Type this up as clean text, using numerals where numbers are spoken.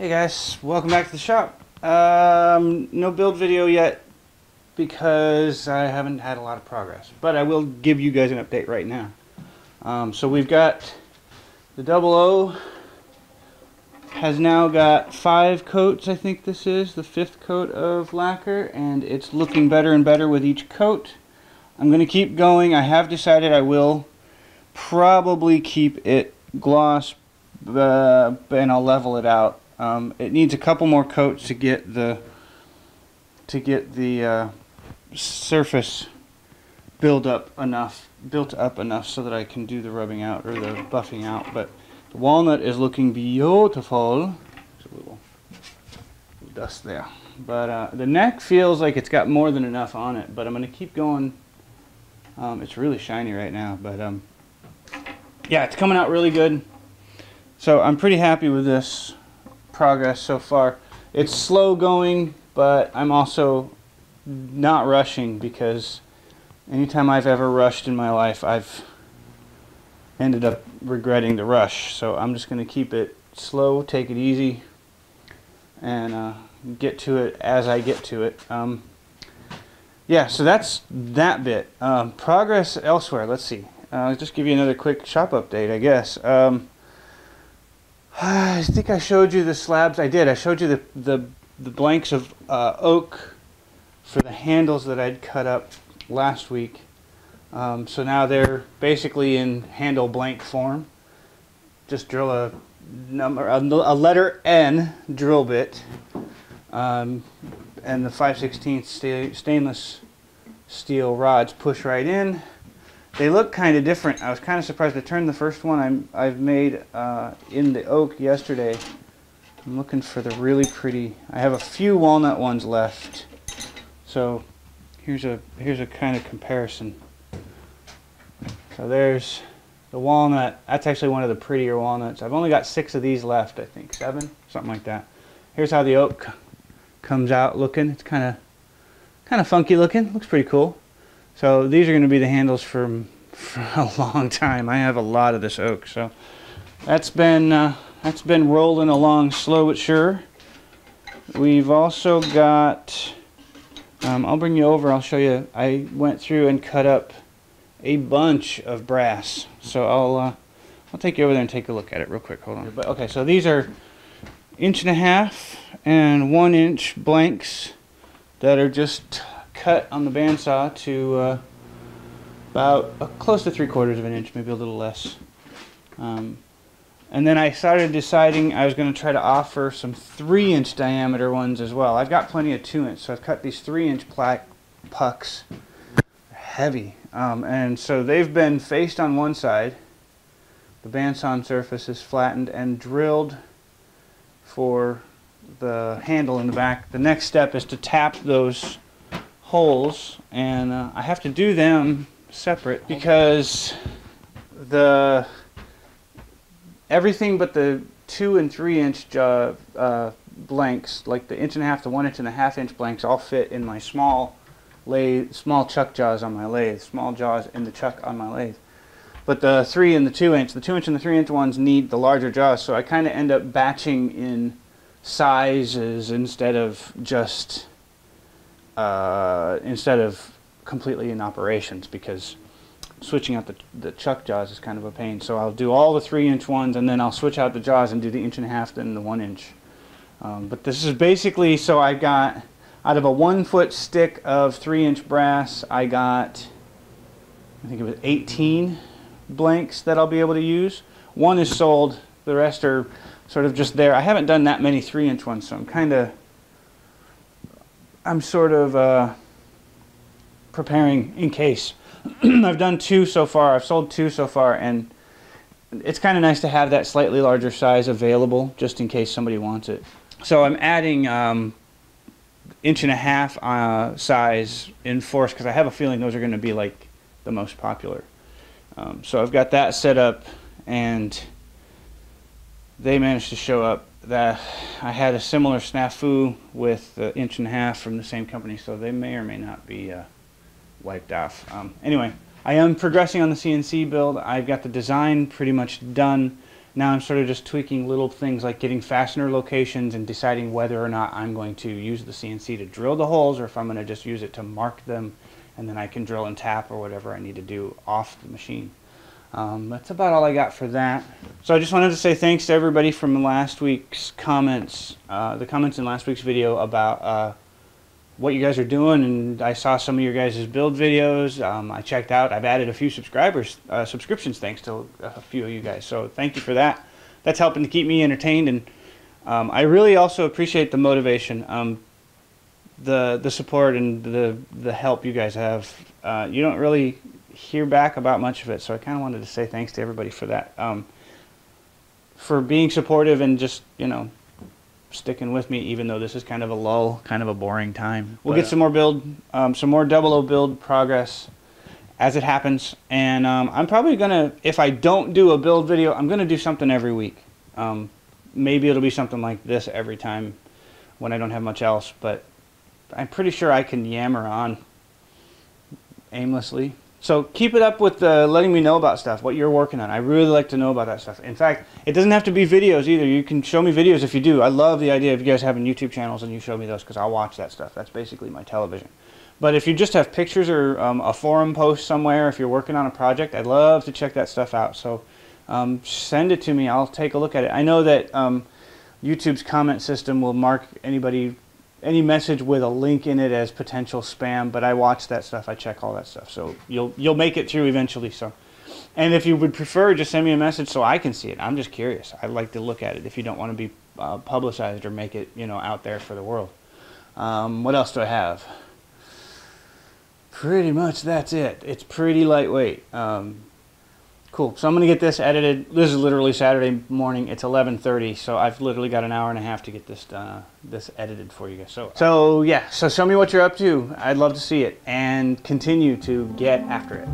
Hey guys, welcome back to the shop. No build video yet because I haven't had a lot of progress, but I will give you guys an update right now. So we've got the 00 has now got 5 coats. I think this is the 5th coat of lacquer, and it's looking better and better with each coat. I'm going to keep going. I have decided I will probably keep it gloss, and I'll level it out. It needs a couple more coats to get the surface built up enough so that I can do the rubbing out or the buffing out. But the walnut is looking beautiful. There's a little dust there, but the neck feels like it's got more than enough on it. But I'm going to keep going. It's really shiny right now, but yeah, it's coming out really good. So I'm pretty happy with this progress so far. It's slow going, but I'm also not rushing, because anytime I've ever rushed in my life, I've ended up regretting the rush. So I'm just going to keep it slow, take it easy, and get to it as I get to it. Yeah, so that's that bit. Progress elsewhere. Let's see. I'll just give you another quick shop update, I guess. I think I showed you the slabs. I did. I showed you the blanks of oak for the handles that I'd cut up last week. So now they're basically in handle blank form. Just drill a letter N drill bit, and the 5/16 stainless steel rods push right in. They look kind of different. I was kind of surprised. I turned the first one I've made in the oak yesterday. I'm looking for the really pretty. I have a few walnut ones left. So here's a kind of comparison. So there's the walnut. That's actually one of the prettier walnuts. I've only got 6 of these left, I think 7, something like that. Here's how the oak comes out looking. It's kind of funky looking. Looks pretty cool. So these are going to be the handles for a long time. I have a lot of this oak, so that's been rolling along slow but sure. We've also got. I'll bring you over. I'll show you. I went through and cut up a bunch of brass. So I'll take you over there and take a look at it real quick. Hold on. But okay, so these are 1.5 and 1 inch blanks that are just cut on the bandsaw to about close to 3/4 of an inch, maybe a little less. And then I started deciding I was going to try to offer some 3-inch diameter ones as well. I've got plenty of 2-inch, so I've cut these 3-inch pucks. They're heavy, and so they've been faced on one side. The bandsaw surface is flattened and drilled for the handle in the back. The next step is to tap those holes, and I have to do them separate because everything but the 2 and 3 inch blanks, like the 1.5 to 1.5 inch blanks, all fit in my small chuck jaws on my lathe, small jaws in the chuck on my lathe. But the 3 and the 2 inch, the 2 inch and the 3 inch ones need the larger jaws, so I kind of end up batching in sizes instead of just completely in operations, because switching out the chuck jaws is kind of a pain. So I'll do all the 3-inch ones, and then I'll switch out the jaws and do the 1.5 and the 1 inch. But this is basically, so I got, out of a 1-foot stick of 3-inch brass, I got, I think it was 18 blanks that I'll be able to use. 1 is sold, the rest are sort of just there. I haven't done that many 3-inch ones, so I'm sort of preparing in case. I've done 2 so far. I've sold 2 so far, and it's kind of nice to have that slightly larger size available just in case somebody wants it. So I'm adding 1.5 size in force, because I have a feeling those are going to be like the most popular. So I've got that set up, and they managed to show up. That I had a similar snafu with the 1.5 from the same company, so they may or may not be wiped off. Anyway, I am progressing on the CNC build. I've got the design pretty much done. Now I'm sort of just tweaking little things like getting fastener locations and deciding whether or not I'm going to use the CNC to drill the holes or if I'm going to just use it to mark them, and then I can drill and tap or whatever I need to do off the machine. That's about all I got for that. So I just wanted to say thanks to everybody from last week's comments, the comments in last week's video about what you guys are doing, and I saw some of your guys' build videos. I checked out. I've added a few subscriptions thanks to a few of you guys. So thank you for that. That's helping to keep me entertained, and I really also appreciate the motivation, the support, and the help you guys have. You don't really hear back about much of it, so I kind of wanted to say thanks to everybody for that, for being supportive and just, you know, sticking with me, even though this is kind of a lull, kind of a boring time. We'll get some more build, some more 00 build progress as it happens, and I'm probably gonna, if I don't do a build video, I'm gonna do something every week. Maybe it'll be something like this every time when I don't have much else, but I'm pretty sure I can yammer on aimlessly. So keep it up with letting me know about stuff, what you're working on. I really like to know about that stuff. In fact, it doesn't have to be videos either. You can show me videos if you do. I love the idea of you guys having YouTube channels and you show me those, because I'll watch that stuff. That's basically my television. But if you just have pictures or a forum post somewhere, if you're working on a project, I'd love to check that stuff out. So send it to me. I'll take a look at it. I know that YouTube's comment system will mark any message with a link in it as potential spam, but I watch that stuff. I check all that stuff, so you'll make it through eventually. So, and if you would prefer, just send me a message so I can see it. I'm just curious. I'd like to look at it if you don't want to be publicized or make it, you know, out there for the world. What else do I have? Pretty much that's it. It's pretty lightweight. Cool. So I'm going to get this edited. This is literally Saturday morning. It's 11:30, so I've literally got an hour and a half to get this this edited for you guys. So yeah. So show me what you're up to. I'd love to see it, and continue to get after it.